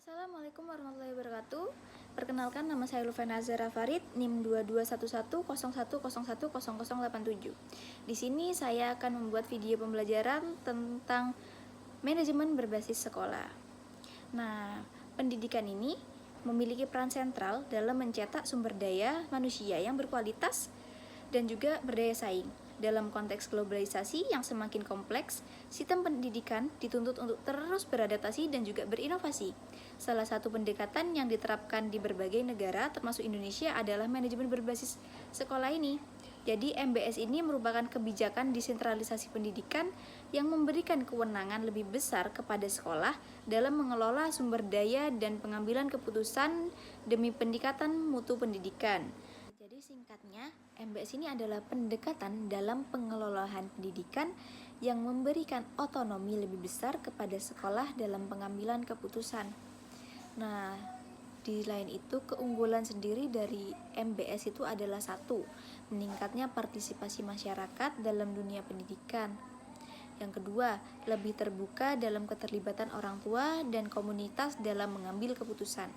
Assalamualaikum warahmatullahi wabarakatuh. Perkenalkan, nama saya Lufena Azhara Farid, NIM 221101010087. Di sini saya akan membuat video pembelajaran tentang manajemen berbasis sekolah. Nah, pendidikan ini memiliki peran sentral dalam mencetak sumber daya manusia yang berkualitas dan juga berdaya saing. Dalam konteks globalisasi yang semakin kompleks, sistem pendidikan dituntut untuk terus beradaptasi dan juga berinovasi. Salah satu pendekatan yang diterapkan di berbagai negara, termasuk Indonesia, adalah manajemen berbasis sekolah ini. Jadi MBS ini merupakan kebijakan desentralisasi pendidikan yang memberikan kewenangan lebih besar kepada sekolah dalam mengelola sumber daya dan pengambilan keputusan demi peningkatan mutu pendidikan. Jadi singkatnya, MBS ini adalah pendekatan dalam pengelolaan pendidikan yang memberikan otonomi lebih besar kepada sekolah dalam pengambilan keputusan. Nah, di lain itu, keunggulan sendiri dari MBS itu adalah satu, meningkatnya partisipasi masyarakat dalam dunia pendidikan. Yang kedua, lebih terbuka dalam keterlibatan orang tua dan komunitas dalam mengambil keputusan.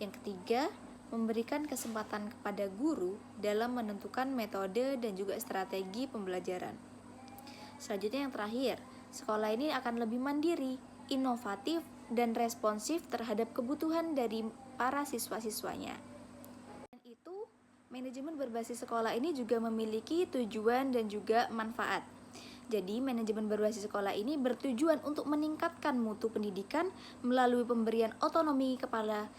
Yang ketiga, memberikan kesempatan kepada guru dalam menentukan metode dan juga strategi pembelajaran. Selanjutnya yang terakhir, sekolah ini akan lebih mandiri, inovatif, dan responsif terhadap kebutuhan dari para siswa-siswanya. Dan itu, manajemen berbasis sekolah ini juga memiliki tujuan dan juga manfaat. Jadi, manajemen berbasis sekolah ini bertujuan untuk meningkatkan mutu pendidikan melalui pemberian otonomi kepada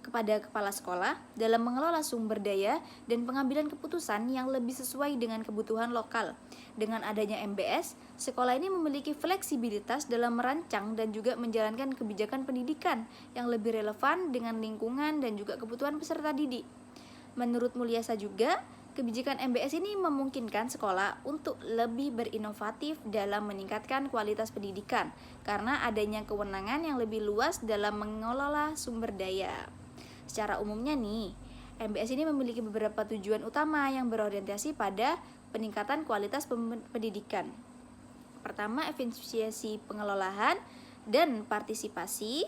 kepala sekolah dalam mengelola sumber daya dan pengambilan keputusan yang lebih sesuai dengan kebutuhan lokal. Dengan adanya MBS, sekolah ini memiliki fleksibilitas dalam merancang dan juga menjalankan kebijakan pendidikan yang lebih relevan dengan lingkungan dan juga kebutuhan peserta didik. Menurut Mulyasa juga, kebijakan MBS ini memungkinkan sekolah untuk lebih berinovatif dalam meningkatkan kualitas pendidikan karena adanya kewenangan yang lebih luas dalam mengelola sumber daya. Secara umumnya nih, MBS ini memiliki beberapa tujuan utama yang berorientasi pada peningkatan kualitas pendidikan. Pertama, efisiensi pengelolaan dan partisipasi.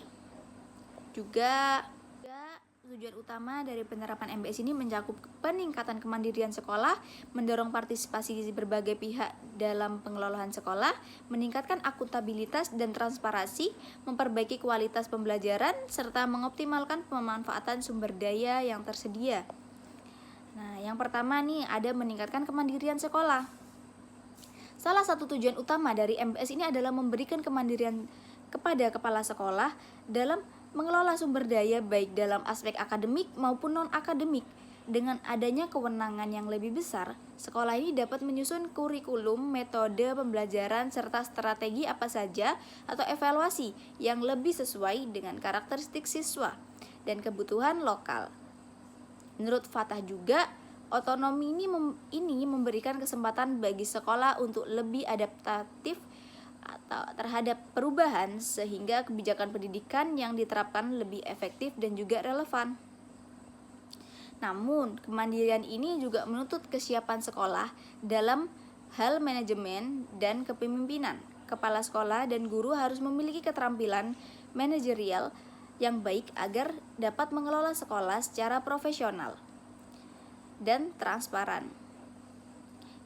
Juga tujuan utama dari penerapan MBS ini mencakup peningkatan kemandirian sekolah, mendorong partisipasi berbagai pihak dalam pengelolaan sekolah, meningkatkan akuntabilitas dan transparansi, memperbaiki kualitas pembelajaran, serta mengoptimalkan pemanfaatan sumber daya yang tersedia. Nah, yang pertama nih ada meningkatkan kemandirian sekolah. Salah satu tujuan utama dari MBS ini adalah memberikan kemandirian kepada kepala sekolah dalam mengelola sumber daya baik dalam aspek akademik maupun non-akademik. Dengan adanya kewenangan yang lebih besar, sekolah ini dapat menyusun kurikulum, metode pembelajaran, serta strategi apa saja atau evaluasi yang lebih sesuai dengan karakteristik siswa dan kebutuhan lokal. Menurut Fatah juga, otonomi ini memberikan kesempatan bagi sekolah untuk lebih adaptatif atau terhadap perubahan sehingga kebijakan pendidikan yang diterapkan lebih efektif dan juga relevan. Namun, kemandirian ini juga menuntut kesiapan sekolah dalam hal manajemen dan kepemimpinan. Kepala sekolah dan guru harus memiliki keterampilan manajerial yang baik agar dapat mengelola sekolah secara profesional dan transparan.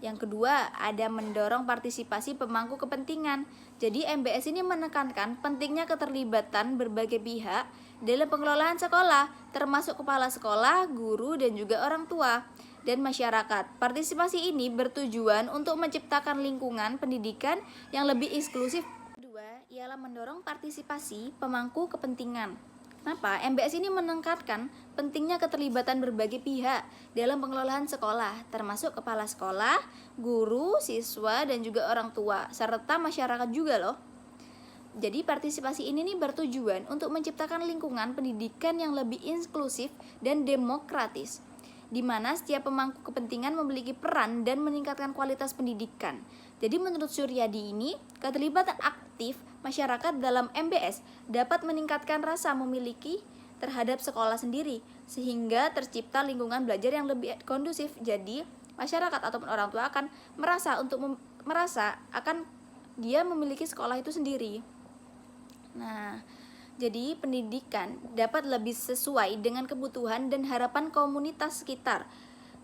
Yang kedua, ada mendorong partisipasi pemangku kepentingan. Jadi MBS ini menekankan pentingnya keterlibatan berbagai pihak dalam pengelolaan sekolah, termasuk kepala sekolah, guru, dan juga orang tua dan masyarakat. Partisipasi ini bertujuan untuk menciptakan lingkungan pendidikan yang lebih inklusif. Kedua, ialah mendorong partisipasi pemangku kepentingan. Kenapa? MBS ini menekankan pentingnya keterlibatan berbagai pihak dalam pengelolaan sekolah, termasuk kepala sekolah, guru, siswa, dan juga orang tua, serta masyarakat juga loh. Jadi partisipasi ini nih bertujuan untuk menciptakan lingkungan pendidikan yang lebih inklusif dan demokratis, di mana setiap pemangku kepentingan memiliki peran dan meningkatkan kualitas pendidikan. Jadi menurut Suryadi ini, keterlibatan aktif masyarakat dalam MBS dapat meningkatkan rasa memiliki terhadap sekolah sendiri, sehingga tercipta lingkungan belajar yang lebih kondusif. Jadi masyarakat ataupun orang tua akan merasa akan dia memiliki sekolah itu sendiri. Nah, Jadi, pendidikan dapat lebih sesuai dengan kebutuhan dan harapan komunitas sekitar.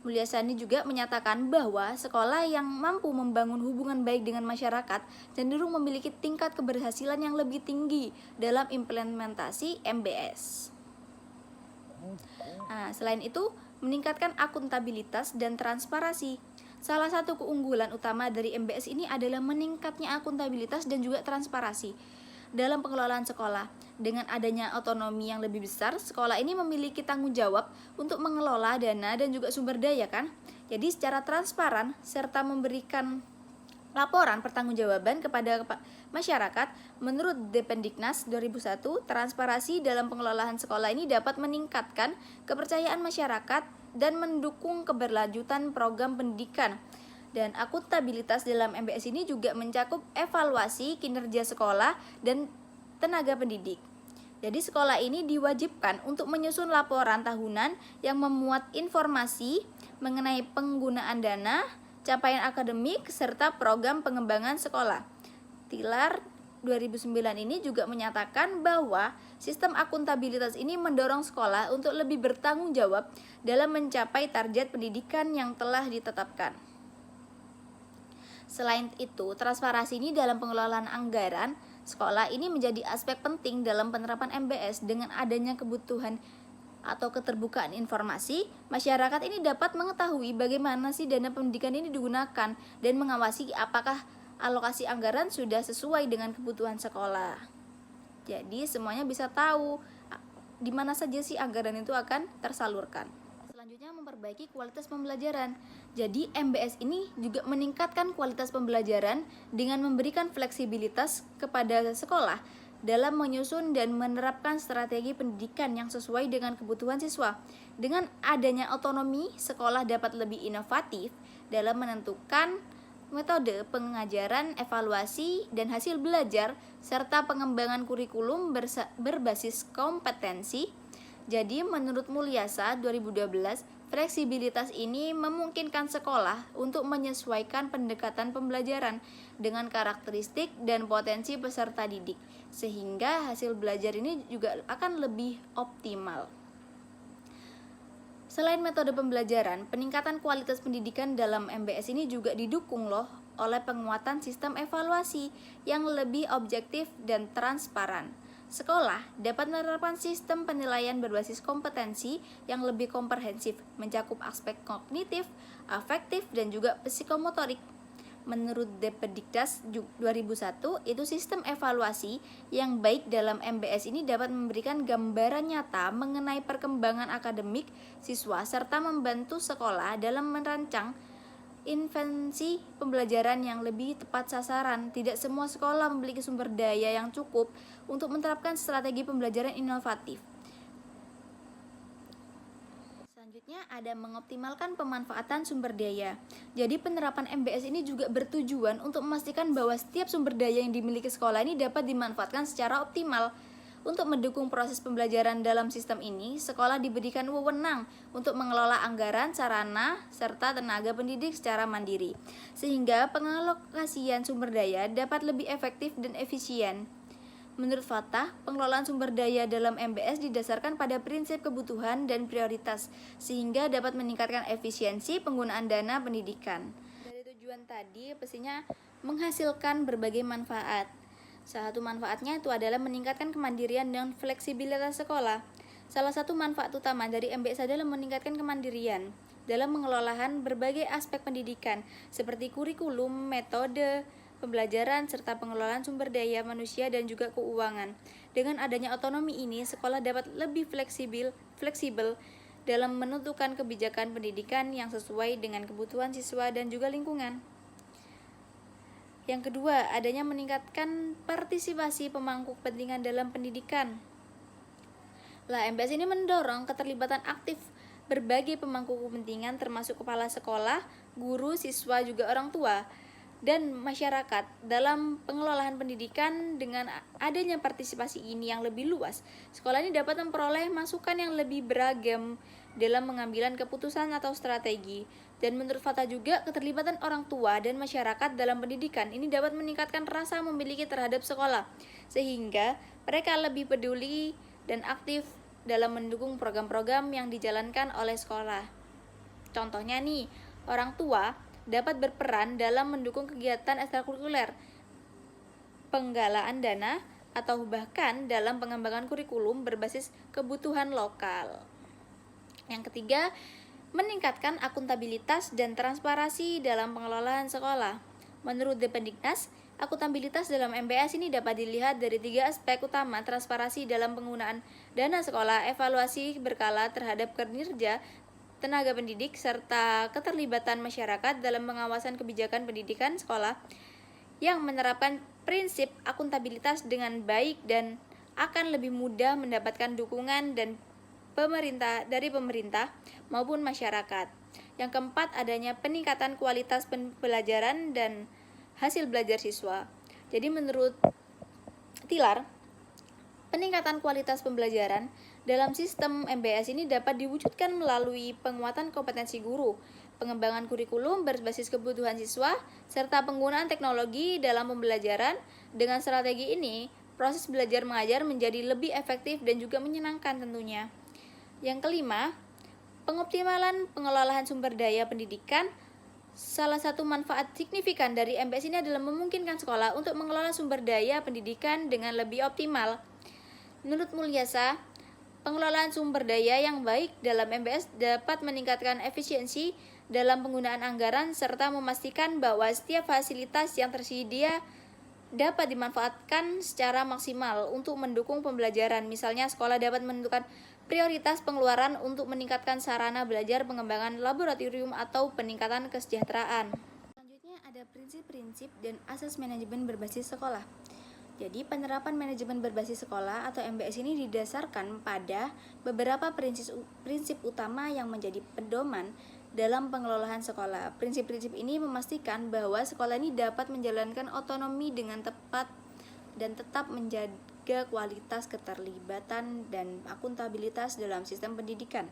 Mulyasani juga menyatakan bahwa sekolah yang mampu membangun hubungan baik dengan masyarakat cenderung memiliki tingkat keberhasilan yang lebih tinggi dalam implementasi MBS. Nah, selain itu, meningkatkan akuntabilitas dan transparansi. Salah satu keunggulan utama dari MBS ini adalah meningkatnya akuntabilitas dan juga transparansi dalam pengelolaan sekolah. Dengan adanya otonomi yang lebih besar, sekolah ini memiliki tanggung jawab untuk mengelola dana dan juga sumber daya kan. Jadi secara transparan serta memberikan laporan pertanggungjawaban kepada masyarakat, menurut Dependiknas 2001, transparansi dalam pengelolaan sekolah ini dapat meningkatkan kepercayaan masyarakat dan mendukung keberlanjutan program pendidikan. Dan akuntabilitas dalam MBS ini juga mencakup evaluasi kinerja sekolah dan tenaga pendidik. Jadi sekolah ini diwajibkan untuk menyusun laporan tahunan yang memuat informasi mengenai penggunaan dana, capaian akademik, serta program pengembangan sekolah. Tilar 2009 ini juga menyatakan bahwa sistem akuntabilitas ini mendorong sekolah untuk lebih bertanggung jawab dalam mencapai target pendidikan yang telah ditetapkan. Selain itu, transparansi ini dalam pengelolaan anggaran sekolah ini menjadi aspek penting dalam penerapan MBS. Dengan adanya kebutuhan atau keterbukaan informasi, masyarakat ini dapat mengetahui bagaimana sih dana pendidikan ini digunakan dan mengawasi apakah alokasi anggaran sudah sesuai dengan kebutuhan sekolah. Jadi semuanya bisa tahu di mana saja sih anggaran itu akan tersalurkan. Selanjutnya, memperbaiki kualitas pembelajaran. Jadi MBS ini juga meningkatkan kualitas pembelajaran dengan memberikan fleksibilitas kepada sekolah dalam menyusun dan menerapkan strategi pendidikan yang sesuai dengan kebutuhan siswa. Dengan adanya otonomi, sekolah dapat lebih inovatif dalam menentukan metode pengajaran, evaluasi, dan hasil belajar, serta pengembangan kurikulum berbasis kompetensi. Jadi menurut Mulyasa 2012, fleksibilitas ini memungkinkan sekolah untuk menyesuaikan pendekatan pembelajaran dengan karakteristik dan potensi peserta didik, sehingga hasil belajar ini juga akan lebih optimal. Selain metode pembelajaran, peningkatan kualitas pendidikan dalam MBS ini juga didukung oleh penguatan sistem evaluasi yang lebih objektif dan transparan. Sekolah dapat menerapkan sistem penilaian berbasis kompetensi yang lebih komprehensif, mencakup aspek kognitif, afektif, dan juga psikomotorik. Menurut Dependiknas 2001, itu sistem evaluasi yang baik dalam MBS ini dapat memberikan gambaran nyata mengenai perkembangan akademik siswa serta membantu sekolah dalam merancang intervensi pembelajaran yang lebih tepat sasaran. Tidak semua sekolah memiliki sumber daya yang cukup untuk menerapkan strategi pembelajaran inovatif. Selanjutnya ada mengoptimalkan pemanfaatan sumber daya. Jadi penerapan MBS ini juga bertujuan untuk memastikan bahwa setiap sumber daya yang dimiliki sekolah ini dapat dimanfaatkan secara optimal. Untuk mendukung proses pembelajaran dalam sistem ini, sekolah diberikan wewenang untuk mengelola anggaran, sarana, serta tenaga pendidik secara mandiri, sehingga pengalokasian sumber daya dapat lebih efektif dan efisien. Menurut Fatah, pengelolaan sumber daya dalam MBS didasarkan pada prinsip kebutuhan dan prioritas, sehingga dapat meningkatkan efisiensi penggunaan dana pendidikan. Dari tujuan tadi, pastinya menghasilkan berbagai manfaat. Salah satu manfaatnya itu adalah meningkatkan kemandirian dan fleksibilitas sekolah. Salah satu manfaat utama dari MBS adalah meningkatkan kemandirian dalam mengelolakan berbagai aspek pendidikan seperti kurikulum, metode pembelajaran, serta pengelolaan sumber daya manusia dan juga keuangan. Dengan adanya otonomi ini, sekolah dapat lebih fleksibel dalam menentukan kebijakan pendidikan yang sesuai dengan kebutuhan siswa dan juga lingkungan. Yang kedua, adanya meningkatkan partisipasi pemangku kepentingan dalam pendidikan. MBS ini mendorong keterlibatan aktif berbagai pemangku kepentingan termasuk kepala sekolah, guru, siswa, juga orang tua. dan masyarakat dalam pengelolaan pendidikan. Dengan adanya partisipasi ini yang lebih luas, sekolah ini dapat memperoleh masukan yang lebih beragam dalam pengambilan keputusan atau strategi. Dan menurut Fatah juga, keterlibatan orang tua dan masyarakat dalam pendidikan ini dapat meningkatkan rasa memiliki terhadap sekolah, sehingga mereka lebih peduli dan aktif dalam mendukung program-program yang dijalankan oleh sekolah. Contohnya nih, orang tua dapat berperan dalam mendukung kegiatan ekstrakurikuler, penggalaan dana, atau bahkan dalam pengembangan kurikulum berbasis kebutuhan lokal. Yang ketiga, meningkatkan akuntabilitas dan transparansi dalam pengelolaan sekolah. Menurut Dependiknas, akuntabilitas dalam MBS ini dapat dilihat dari 3 aspek utama: transparansi dalam penggunaan dana sekolah, evaluasi berkala terhadap kinerja tenaga pendidik, serta keterlibatan masyarakat dalam pengawasan kebijakan pendidikan sekolah yang menerapkan prinsip akuntabilitas dengan baik dan akan lebih mudah mendapatkan dukungan dan dari pemerintah maupun masyarakat. Yang keempat, adanya peningkatan kualitas pembelajaran dan hasil belajar siswa. Jadi menurut Tilar, peningkatan kualitas pembelajaran dalam sistem MBS ini dapat diwujudkan melalui penguatan kompetensi guru, pengembangan kurikulum berbasis kebutuhan siswa, serta penggunaan teknologi dalam pembelajaran. Dengan strategi ini, proses belajar mengajar menjadi lebih efektif dan juga menyenangkan tentunya. Yang kelima, pengoptimalan pengelolaan sumber daya pendidikan. Salah satu manfaat signifikan dari MBS ini adalah memungkinkan sekolah untuk mengelola sumber daya pendidikan dengan lebih optimal. Menurut Mulyasa, pengelolaan sumber daya yang baik dalam MBS dapat meningkatkan efisiensi dalam penggunaan anggaran serta memastikan bahwa setiap fasilitas yang tersedia dapat dimanfaatkan secara maksimal untuk mendukung pembelajaran. Misalnya, sekolah dapat menentukan prioritas pengeluaran untuk meningkatkan sarana belajar, pengembangan laboratorium, atau peningkatan kesejahteraan. Selanjutnya ada prinsip-prinsip dan asas manajemen berbasis sekolah. Jadi penerapan manajemen berbasis sekolah atau MBS ini didasarkan pada beberapa prinsip utama yang menjadi pedoman dalam pengelolaan sekolah. Prinsip-prinsip ini memastikan bahwa sekolah ini dapat menjalankan otonomi dengan tepat dan tetap menjaga kualitas, keterlibatan, dan akuntabilitas dalam sistem pendidikan.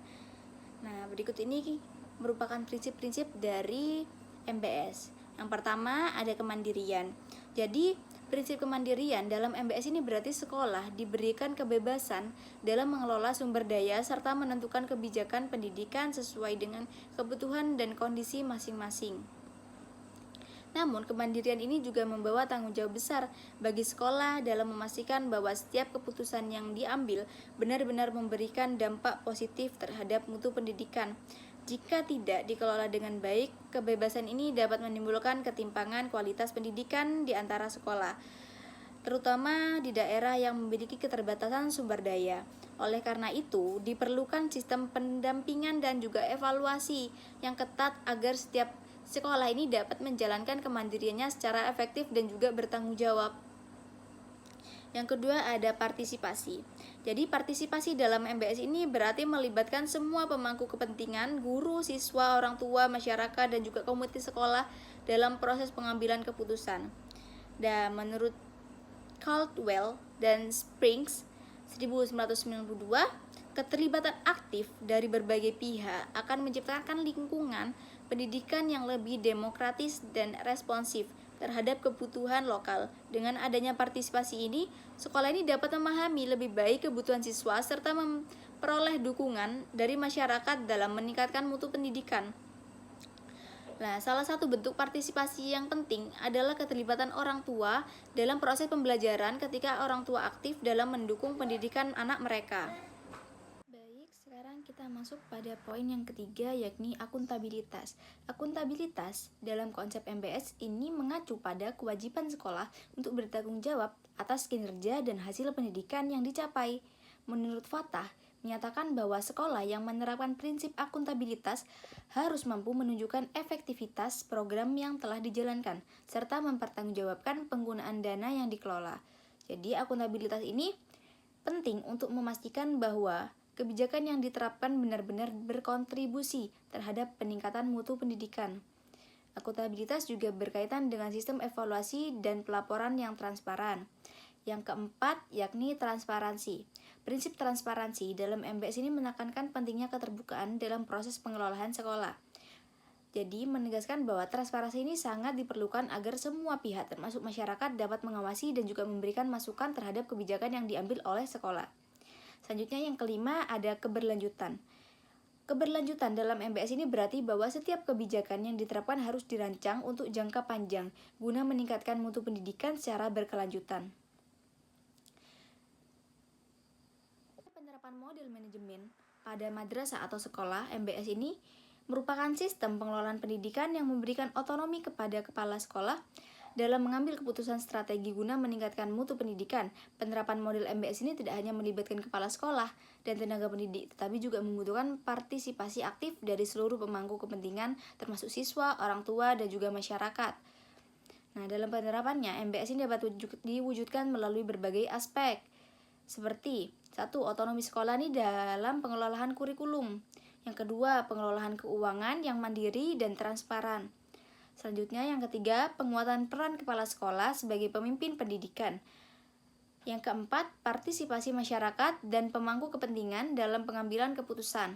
Nah, berikut ini merupakan prinsip-prinsip dari MBS. Yang pertama, ada kemandirian. Jadi, prinsip kemandirian dalam MBS ini berarti sekolah diberikan kebebasan dalam mengelola sumber daya serta menentukan kebijakan pendidikan sesuai dengan kebutuhan dan kondisi masing-masing. Namun, kemandirian ini juga membawa tanggung jawab besar bagi sekolah dalam memastikan bahwa setiap keputusan yang diambil benar-benar memberikan dampak positif terhadap mutu pendidikan. Jika tidak dikelola dengan baik, kebebasan ini dapat menimbulkan ketimpangan kualitas pendidikan di antara sekolah, terutama di daerah yang memiliki keterbatasan sumber daya. Oleh karena itu, diperlukan sistem pendampingan dan juga evaluasi yang ketat agar setiap sekolah ini dapat menjalankan kemandiriannya secara efektif dan juga bertanggung jawab. Yang kedua, ada partisipasi. Jadi partisipasi dalam MBS ini berarti melibatkan semua pemangku kepentingan, guru, siswa, orang tua, masyarakat, dan juga komunitas sekolah dalam proses pengambilan keputusan. Dan menurut Caldwell dan Springs 1992, keterlibatan aktif dari berbagai pihak akan menciptakan lingkungan pendidikan yang lebih demokratis dan responsif terhadap kebutuhan lokal. Dengan adanya partisipasi ini, sekolah ini dapat memahami lebih baik kebutuhan siswa serta memperoleh dukungan dari masyarakat dalam meningkatkan mutu pendidikan. Nah, salah satu bentuk partisipasi yang penting adalah keterlibatan orang tua dalam proses pembelajaran ketika orang tua aktif dalam mendukung pendidikan anak mereka. Sekarang kita masuk pada poin yang ketiga, yakni akuntabilitas. Akuntabilitas dalam konsep MBS ini mengacu pada kewajiban sekolah untuk bertanggung jawab atas kinerja dan hasil pendidikan yang dicapai. Menurut Fatah, menyatakan bahwa sekolah yang menerapkan prinsip akuntabilitas harus mampu menunjukkan efektivitas program yang telah dijalankan, serta mempertanggungjawabkan penggunaan dana yang dikelola. Jadi akuntabilitas ini penting untuk memastikan bahwa kebijakan yang diterapkan benar-benar berkontribusi terhadap peningkatan mutu pendidikan. Akuntabilitas juga berkaitan dengan sistem evaluasi dan pelaporan yang transparan. Yang keempat, yakni transparansi. Prinsip transparansi dalam MBS ini menekankan pentingnya keterbukaan dalam proses pengelolaan sekolah. Jadi, menegaskan bahwa transparansi ini sangat diperlukan agar semua pihak, termasuk masyarakat, dapat mengawasi dan juga memberikan masukan terhadap kebijakan yang diambil oleh sekolah. Selanjutnya, yang kelima, ada keberlanjutan. Keberlanjutan dalam MBS ini berarti bahwa setiap kebijakan yang diterapkan harus dirancang untuk jangka panjang, guna meningkatkan mutu pendidikan secara berkelanjutan. Penerapan model manajemen pada madrasah atau sekolah MBS ini merupakan sistem pengelolaan pendidikan yang memberikan otonomi kepada kepala sekolah dalam mengambil keputusan strategi guna meningkatkan mutu pendidikan. Penerapan model MBS ini tidak hanya melibatkan kepala sekolah dan tenaga pendidik, tetapi juga membutuhkan partisipasi aktif dari seluruh pemangku kepentingan, termasuk siswa, orang tua, dan juga masyarakat. Nah, dalam penerapannya, MBS ini dapat diwujudkan melalui berbagai aspek, seperti 1. Otonomi sekolah ini dalam pengelolaan kurikulum. Yang kedua, pengelolaan keuangan yang mandiri dan transparan. Selanjutnya, yang ketiga, penguatan peran kepala sekolah sebagai pemimpin pendidikan. Yang keempat, partisipasi masyarakat dan pemangku kepentingan dalam pengambilan keputusan.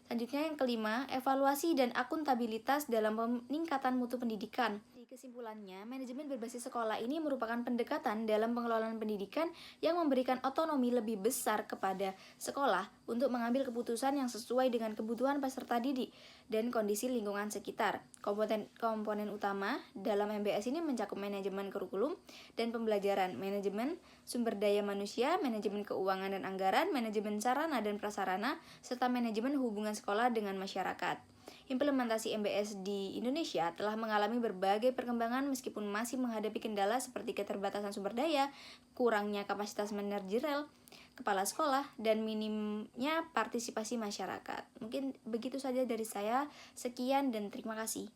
Selanjutnya, yang kelima, evaluasi dan akuntabilitas dalam peningkatan mutu pendidikan. Kesimpulannya, manajemen berbasis sekolah ini merupakan pendekatan dalam pengelolaan pendidikan yang memberikan otonomi lebih besar kepada sekolah untuk mengambil keputusan yang sesuai dengan kebutuhan peserta didik dan kondisi lingkungan sekitar. Komponen utama dalam MBS ini mencakup manajemen kurikulum dan pembelajaran, manajemen sumber daya manusia, manajemen keuangan dan anggaran, manajemen sarana dan prasarana, serta manajemen hubungan sekolah dengan masyarakat. Implementasi MBS di Indonesia telah mengalami berbagai perkembangan meskipun masih menghadapi kendala seperti keterbatasan sumber daya, kurangnya kapasitas manajerial kepala sekolah, dan minimnya partisipasi masyarakat. Mungkin begitu saja dari saya. Sekian dan terima kasih.